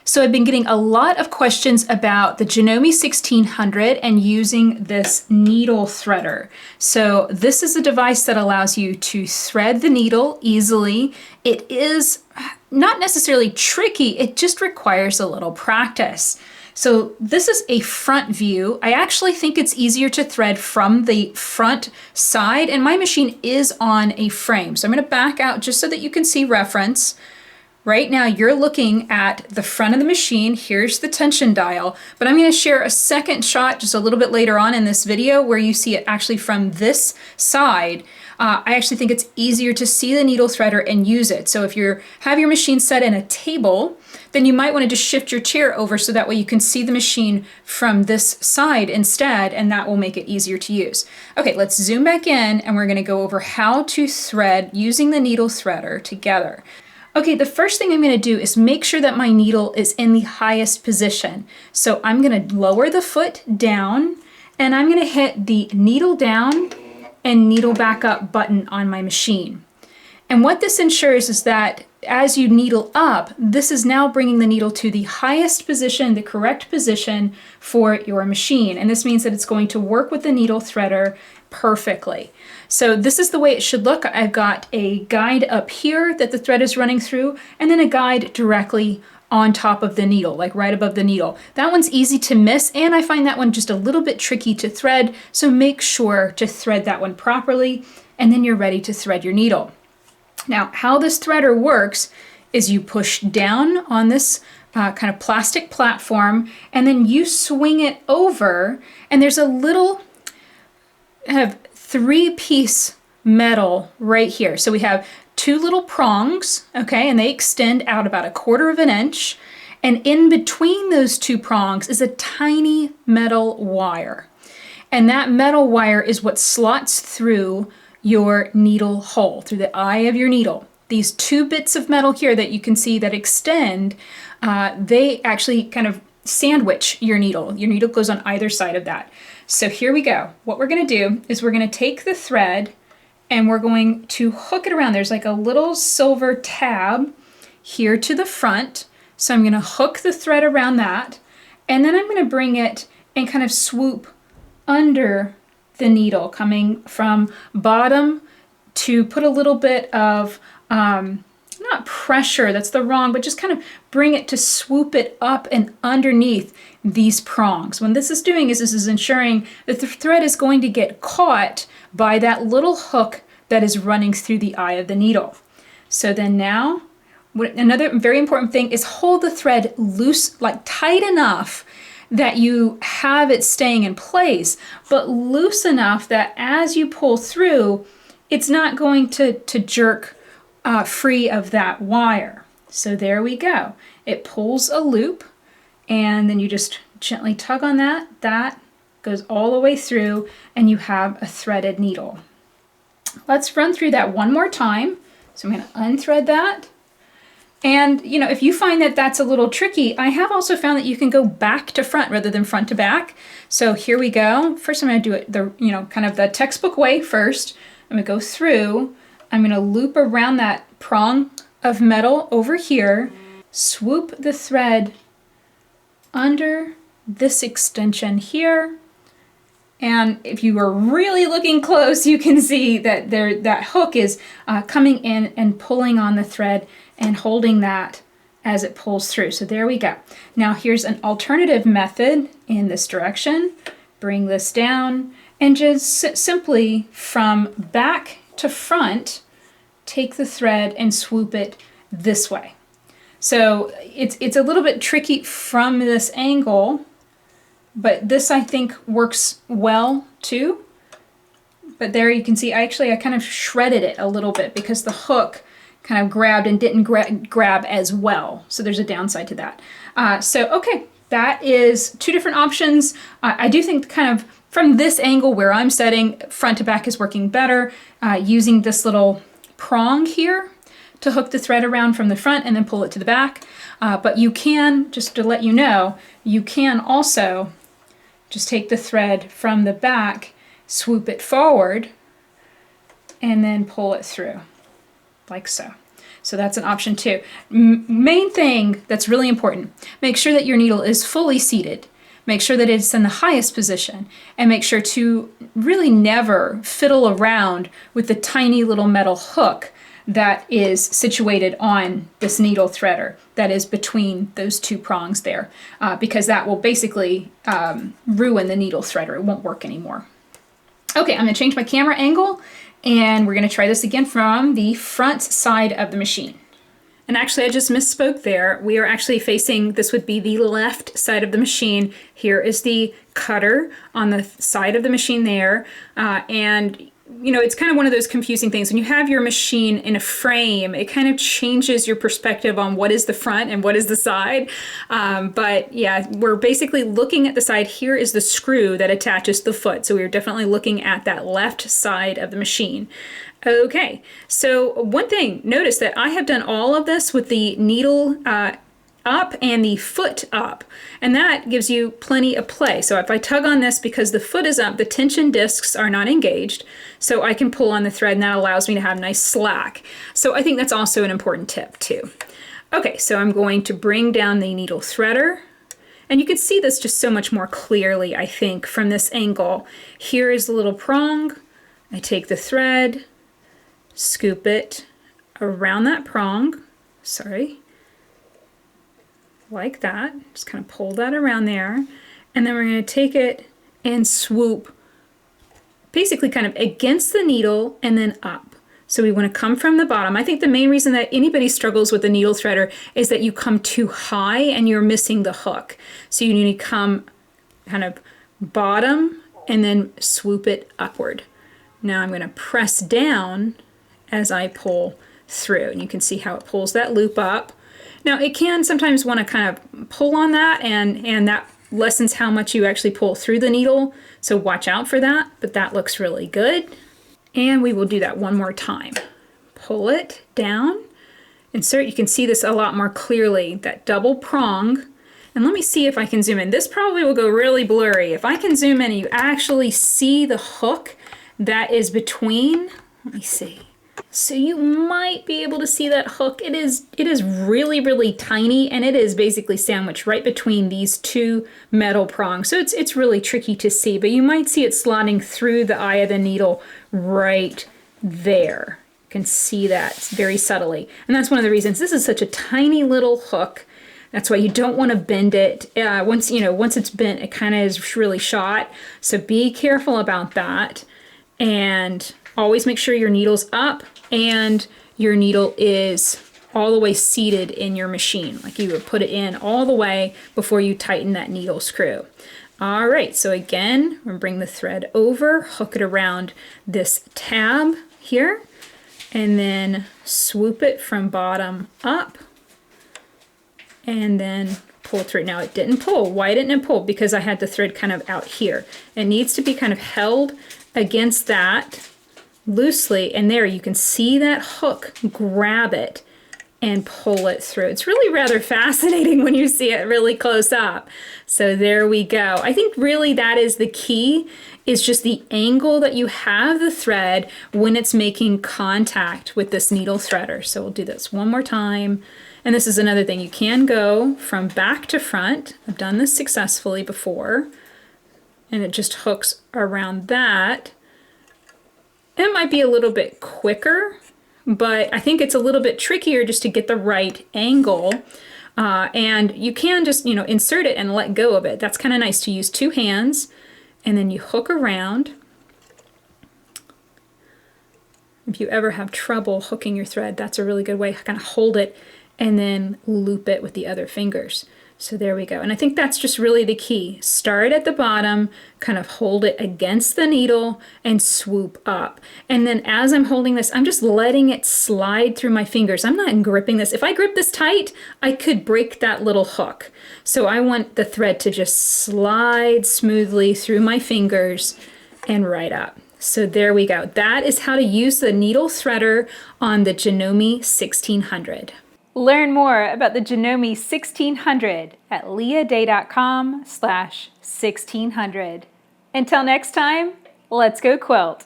So I've been getting a lot of questions about the Janome 1600 and using this needle threader. So this is a device that allows you to thread the needle easily. It is not necessarily tricky, it just requires a little practice. So this is a front view. I actually think it's easier to thread from the front side, and my machine is on a frame. So I'm going to back out just so that you can see reference. Right now you're looking at the front of the machine. Here's the tension dial, but I'm going to share a second shot just a little bit later on in this video where you see it actually from this side. I actually think it's easier to see the needle threader and use it. So if you have your machine set in a table, then you might want to just shift your chair over so that way you can see the machine from this side instead, and that will make it easier to use. Okay, let's zoom back in and we're going to go over how to thread using the needle threader together. Okay, the first thing I'm going to do is make sure that my needle is in the highest position. So I'm going to lower the foot down and I'm going to hit the needle down and needle back up button on my machine. And what this ensures is that as you needle up, this is now bringing the needle to the highest position, the correct position for your machine. And this means that it's going to work with the needle threader perfectly. So this is the way it should look. I've got a guide up here that the thread is running through, and then a guide directly on top of the needle, like right above the needle. That one's easy to miss, and I find that one just a little bit tricky to thread, so make sure to thread that one properly, and then you're ready to thread your needle. Now, how this threader works is you push down on this kind of plastic platform, and then you swing it over, and there's a little three-piece metal right here. So we have two little prongs, okay, and they extend out about 1/4 inch. And in between those two prongs is a tiny metal wire. And that metal wire is what slots through your needle hole, through the eye of your needle. These two bits of metal here that you can see that extend, they actually kind of sandwich your needle. Your needle goes on either side of that. So here we go. What we're going to do is we're going to take the thread and we're going to hook it around. There's like a little silver tab here to the front. So I'm going to hook the thread around that, and then I'm going to bring it and kind of swoop under the needle, coming from bottom to put a little bit of not pressure, that's the wrong, but just kind of bring it to swoop it up and underneath these prongs. What this is doing is this is ensuring that the thread is going to get caught by that little hook that is running through the eye of the needle. So then now, another very important thing is hold the thread loose, like tight enough that you have it staying in place, but loose enough that as you pull through, it's not going to jerk free of that wire. So there we go. It pulls a loop, and then you just gently tug on that. That goes all the way through, and you have a threaded needle. Let's run through that one more time. So I'm going to unthread that. And you know, if you find that that's a little tricky, I have also found that you can go back to front rather than front to back. So here we go. First I'm going to do it the kind of the textbook way first. I'm going to go through. I'm going to loop around that prong of metal over here, swoop the thread under this extension here. And if you are really looking close, you can see that that hook is coming in and pulling on the thread and holding that as it pulls through. So there we go. Now here's an alternative method in this direction. Bring this down and just simply from back to front, take the thread and swoop it this way. So it's a little bit tricky from this angle, but this I think works well too. But there you can see, I kind of shredded it a little bit because the hook kind of grabbed and didn't grab as well. So there's a downside to that. So okay, that is two different options. I do think kind of from this angle where I'm setting, front to back is working better, using this little prong here to hook the thread around from the front and then pull it to the back. But you can, just to let you know, you can also just take the thread from the back, swoop it forward, and then pull it through, like so. So that's an option too. Main thing that's really important, make sure that your needle is fully seated. Make sure that it's in the highest position, and make sure to really never fiddle around with the tiny little metal hook that is situated on this needle threader that is between those two prongs there, because that will basically ruin the needle threader. It won't work anymore. Okay, I'm gonna change my camera angle, and we're gonna try this again from the front side of the machine. And actually, I just misspoke there. We are actually facing, this would be the left side of the machine. Here is the cutter on the side of the machine there. And you know, it's kind of one of those confusing things. When you have your machine in a frame, it kind of changes your perspective on what is the front and what is the side. But yeah, we're basically looking at the side. Here is the screw that attaches the foot. So we're definitely looking at that left side of the machine. Okay, so one thing, notice that I have done all of this with the needle up and the foot up, and that gives you plenty of play. So if I tug on this, because the foot is up, the tension discs are not engaged, so I can pull on the thread, and that allows me to have nice slack. So I think that's also an important tip too. Okay, so I'm going to bring down the needle threader, and you can see this just so much more clearly, I think, from this angle. Here is the little prong. I take the thread, scoop it around that prong, like that. Just kind of pull that around there. And then we're going to take it and swoop basically kind of against the needle and then up. So we want to come from the bottom. I think the main reason that anybody struggles with the needle threader is that you come too high and you're missing the hook. So you need to come kind of bottom and then swoop it upward. Now I'm going to press down as I pull through, and you can see how it pulls that loop up. Now it can sometimes want to kind of pull on that, and that lessens how much you actually pull through the needle, so watch out for that, but that looks really good. And we will do that one more time. Pull it down, insert. You can see this a lot more clearly, that double prong. And let me see if I can zoom in. This probably will go really blurry. If I can zoom in and you actually see the hook that is between, let me see. So you might be able to see that hook. It is really, really tiny, and it is basically sandwiched right between these two metal prongs. So it's really tricky to see, but you might see it slotting through the eye of the needle right there. You can see that very subtly. And that's one of the reasons this is such a tiny little hook. That's why you don't want to bend it. Once it's bent, it kind of is really shot. So be careful about that. And always make sure your needle's up and your needle is all the way seated in your machine. Like you would put it in all the way before you tighten that needle screw. All right, so again, we're gonna bring the thread over, hook it around this tab here, and then swoop it from bottom up, and then pull through. Now it didn't pull. Why didn't it pull? Because I had the thread kind of out here. It needs to be kind of held against that loosely, and there you can see that hook grab it and pull it through. It's really rather fascinating when you see it really close up. So there we go. I think really that is the key, is just the angle that you have the thread when it's making contact with this needle threader. So we'll do this one more time. And this is another thing. You can go from back to front. I've done this successfully before. And it just hooks around that. It might be a little bit quicker, but I think it's a little bit trickier just to get the right angle. And you can just, insert it and let go of it. That's kind of nice to use two hands, and then you hook around. If you ever have trouble hooking your thread, that's a really good way. Kind of hold it and then loop it with the other fingers. So there we go. And I think that's just really the key. Start at the bottom, kind of hold it against the needle and swoop up. And then as I'm holding this, I'm just letting it slide through my fingers. I'm not gripping this. If I grip this tight, I could break that little hook. So I want the thread to just slide smoothly through my fingers and right up. So there we go. That is how to use the needle threader on the Janome 1600. Learn more about the Janome 1600 at leahday.com/1600. Until next time, let's go quilt.